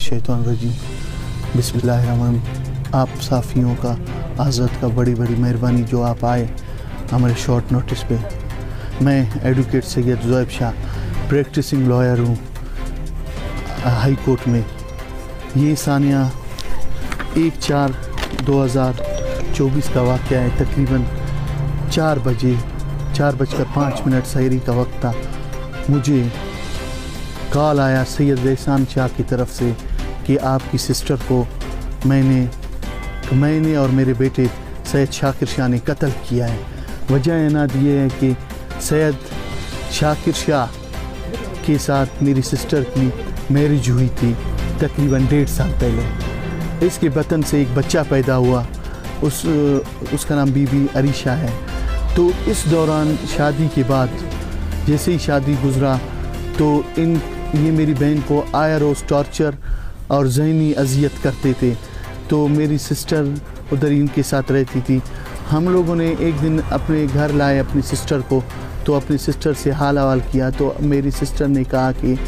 मिनश्शैतानिर्रजीम बिस्मिल्लाहिर्रहमानिर्रहीम। आप साफ़ियों का हज़रत का बड़ी बड़ी मेहरबानी जो आप आए हमारे शॉर्ट नोटिस पे। मैं advocate Syed Zuhaib Shah practising lawyer हूँ हाई कोर्ट में। ये सानिया 1/4/2024 का वाक़या है। तकरीबन 4:05 सहरी का वक्त था। मुझे कॉल आया सैयद एहसान शाह की तरफ से कि आपकी सिस्टर को मैंने और मेरे बेटे सैयद शाकिर शाह ने कत्ल किया है। वजह इनाद ये है कि सैयद शाकिर शाह के साथ मेरी सिस्टर की मैरिज हुई थी तकरीबन 1.5 साल पहले। इसके बतन से एक बच्चा पैदा हुआ, उसका नाम बीबी अरीशा है। तो इस दौरान शादी के बाद जैसे ही शादी गुजरा तो ये मेरी बहन को आया रोज़ टॉर्चर और ज़हनी अजियत करते थे। तो मेरी सिस्टर उधर ही उनके साथ रहती थी। हम लोगों ने एक दिन अपने घर लाए अपनी सिस्टर को, तो अपनी सिस्टर से हाल अहवाल किया। तो मेरी सिस्टर ने कहा कि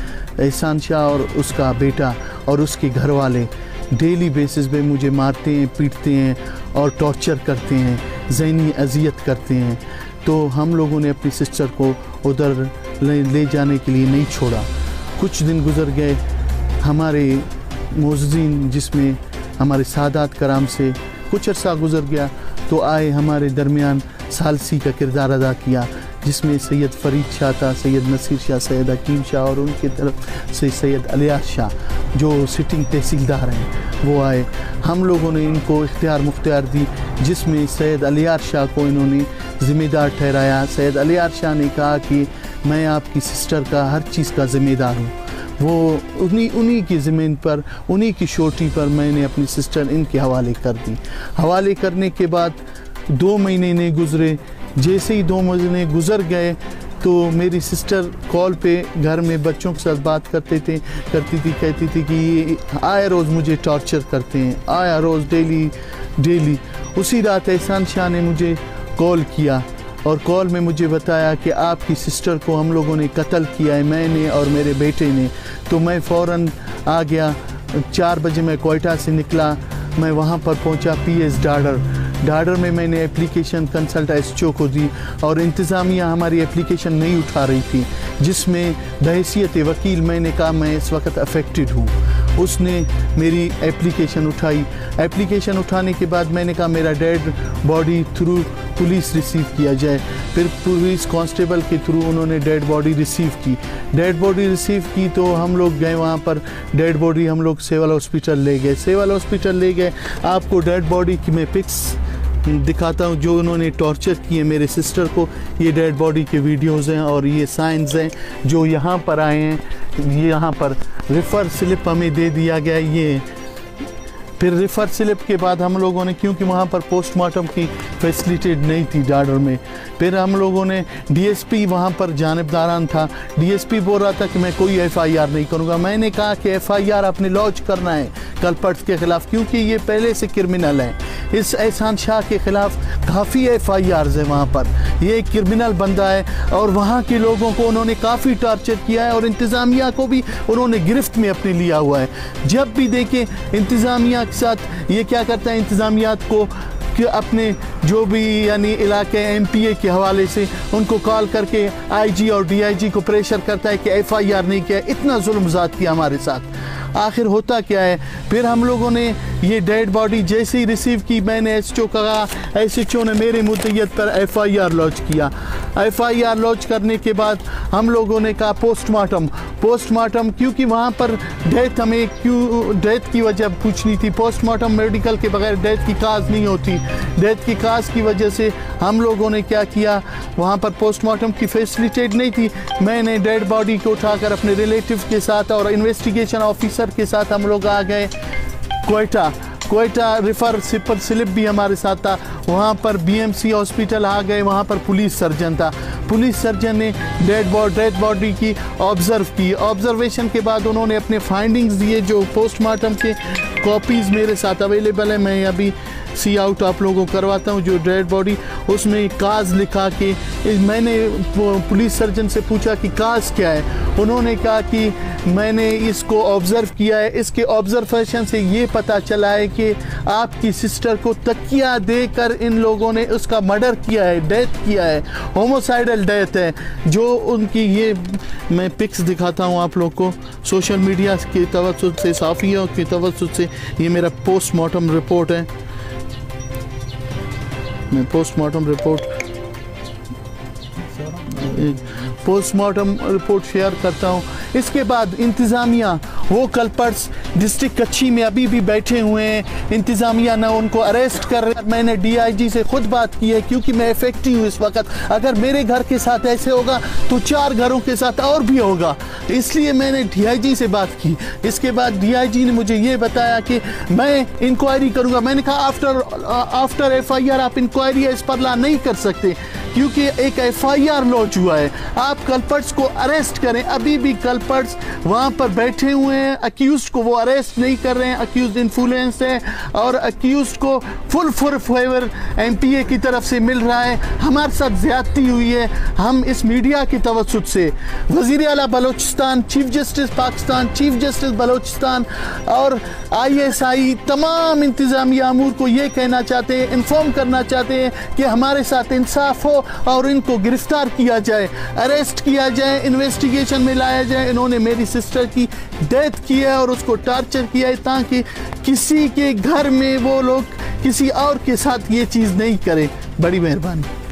एहसान शाह और उसका बेटा और उसके घर वाले डेली बेसिस पे मुझे मारते हैं, पीटते हैं और टॉर्चर करते हैं, ज़हनी अजियत करते हैं। तो हम लोगों ने अपनी सिस्टर को उधर ले जाने के लिए नहीं छोड़ा। कुछ दिन गुजर गए, हमारे मोअज़्ज़िन जिसमें हमारे सादात कराम से कुछ अर्सा गुजर गया तो आए, हमारे दरमियान सालसी का किरदार अदा किया, जिसमें सैयद फरीद शाह था, सैयद नसीर शाह, सैयद हकीम शाह और उनकी तरफ से सैयद अलियास शाह जो सिटिंग तहसीलदार हैं वो आए। हम लोगों ने इनको इख्तियार मुख्तियार दी, जिसमें सैयद अलियास शाह को इन्होंने ज़िम्मेदार ठहराया। सैयद अलियास शाह ने कहा कि मैं आपकी सिस्टर का हर चीज़ का ज़िम्मेदार हूँ। वो उन्हीं की ज़मीन पर, उन्हीं की शोटी पर मैंने अपनी सिस्टर इनके हवाले कर दी। हवाले करने के बाद 2 महीने नहीं गुज़रे। जैसे ही 2 महीने गुज़र गए तो मेरी सिस्टर कॉल पे घर में बच्चों के साथ बात करती थी, कहती थी कि ये आया रोज़ मुझे टॉर्चर करते हैं, आया रोज़ डेली। उसी रात एहसान शाह ने मुझे कॉल किया और कॉल में मुझे बताया कि आपकी सिस्टर को हम लोगों ने कत्ल किया है, मैंने और मेरे बेटे ने। तो मैं फ़ौरन आ गया। 4 बजे मैं कोयटा से निकला, मैं वहाँ पर पहुँचा PS डाडर में मैंने एप्लीकेशन कंसल्ट SHO को दी और इंतज़ामिया हमारी एप्लीकेशन नहीं उठा रही थी, जिसमें बहैसियत वकील मैंने कहा मैं इस वक्त अफेक्टेड हूँ। उसने मेरी एप्लीकेशन उठाई। एप्लीकेशन उठाने के बाद मैंने कहा मेरा dead body through police receive किया जाए। फिर पुलिस कांस्टेबल के थ्रू उन्होंने डेड बॉडी रिसीव की। तो हम लोग गए वहाँ पर, डेड बॉडी हम लोग सिविल हॉस्पिटल ले गए। आपको डेड बॉडी की मैं पिक्स दिखाता हूँ जो उन्होंने टॉर्चर किए मेरे सिस्टर को। ये डेड बॉडी के वीडियोज़ हैं और ये साइंस हैं जो यहाँ पर आए हैं। ये यहाँ पर रेफ़र स्लिप हमें दे दिया गया। ये फिर रेफ़र स्लिप के बाद हम लोगों ने, क्योंकि वहाँ पर पोस्टमार्टम की फैसिलिटेड नहीं थी डाडर में, फिर हम लोगों ने DSP वहाँ पर जानिबदारान था। DSP बोल रहा था कि मैं कोई FIR नहीं करूँगा। मैंने कहा कि FIR आपने लॉन्च करना है कल्पर्ट्स के ख़िलाफ़, क्योंकि ये पहले से क्रिमिनल हैं। इस एहसान शाह के ख़िलाफ़ काफ़ी FIRs हैं वहाँ पर। ये एक क्रिमिनल बंदा है और वहाँ के लोगों को उन्होंने काफ़ी टॉर्चर किया है और इंतज़ामिया को भी उन्होंने गिरफ्त में अपने लिया हुआ है। जब भी देखें इंतज़ामिया के साथ ये क्या करता है, इंतज़ामियात को कि अपने जो भी यानी इलाके MPA के हवाले से उनको कॉल करके IG और DIG को प्रेशर करता है कि FIR नहीं किया। इतना जुल्म ज़ात किया हमारे साथ। आखिर होता क्या है, फिर हम लोगों ने ये डेड बॉडी जैसे ही रिसीव की, मैंने SHO कहा, SHO ने मेरे मुद्दत पर FIR लॉन्च किया। FIR लॉन्च करने के बाद हम लोगों ने कहा पोस्टमार्टम, क्योंकि वहाँ पर डेथ की वजह पूछनी थी। पोस्टमार्टम मेडिकल के बगैर डेथ की काज नहीं होती। डेथ की काज की वजह से हम लोगों ने क्या किया, वहाँ पर पोस्टमार्टम की फैसिलिटेट नहीं थी। मैंने डेड बॉडी को उठाकर अपने रिलेटिव के साथ और इन्वेस्टिगेशन ऑफिसर के साथ हम लोग आ गए कोयटा। रेफ़र स्लिप भी हमारे साथ था। वहाँ पर BMC हॉस्पिटल आ गए, वहाँ पर पुलिस सर्जन था। पुलिस सर्जन ने डेड बॉडी की ऑब्ज़र्वेशन के बाद उन्होंने अपने फाइंडिंग्स दिए जो पोस्टमार्टम के कॉपीज़ मेरे साथ अवेलेबल है। मैं अभी सी आउट आप लोगों को करवाता हूँ। जो डेड बॉडी उसमें काज लिखा कि मैंने पुलिस सर्जन से पूछा कि काज क्या है। उन्होंने कहा कि मैंने इसको ऑब्ज़र्व किया है, इसके ऑब्जर्वेशन से ये पता चला है कि आपकी सिस्टर को तकिया देकर इन लोगों ने उसका मर्डर किया है, डेथ किया है, होमोसाइडल डेथ है। जो उनकी ये मैं पिक्स दिखाता हूँ आप लोग को सोशल मीडिया की तवज्जुह से, साफ़ियों की तवज्जुह से। ये मेरा पोस्टमार्टम रिपोर्ट है। मैं पोस्टमार्टम रिपोर्ट शेयर करता हूँ। इसके बाद इंतज़ामिया, वो कल्पर्ट्स डिस्ट्रिक्ट कच्ची में अभी भी बैठे हुए हैं, इंतज़ामिया ना उनको अरेस्ट कर रहे। मैंने DIG से खुद बात की है क्योंकि मैं इफेक्टिव हूँ इस वक्त। अगर मेरे घर के साथ ऐसे होगा तो 4 घरों के साथ और भी होगा, इसलिए मैंने DIG से बात की। इसके बाद DIG ने मुझे ये बताया कि मैं इंक्वायरी करूँगा। मैंने कहा आफ्टर FIR आप इंक्वायरी इस पर ला नहीं कर सकते क्योंकि एक FIR लॉन्च हुआ है। आप कल्पर्ट्स को अरेस्ट करें। अभी भी कल्पर्ट्स वहाँ पर बैठे हुए हैं, अक्यूज को वो अरेस्ट नहीं कर रहे हैं। अक्यूज इन्फ्लुएंस है और अक्यूज को फुल फेवर MPA की तरफ से मिल रहा है। हमारे साथ ज्यादती हुई है। हम इस मीडिया की तवज्जुह से वज़ीर आला Balochistan, chief justice Pakistan, chief justice Balochistan और ISI तमाम इंतज़ामिया अमूर को ये कहना चाहते हैं, इन्फॉर्म करना चाहते हैं कि हमारे साथ इंसाफ हो और इनको गिरफ्तार किया जाए, अरेस्ट किया जाए, इन्वेस्टिगेशन में लाया जाए। इन्होंने मेरी सिस्टर की डेथ की है और उसको टॉर्चर किया है ताकि किसी के घर में वो लोग किसी और के साथ ये चीज़ नहीं करें। बड़ी मेहरबानी।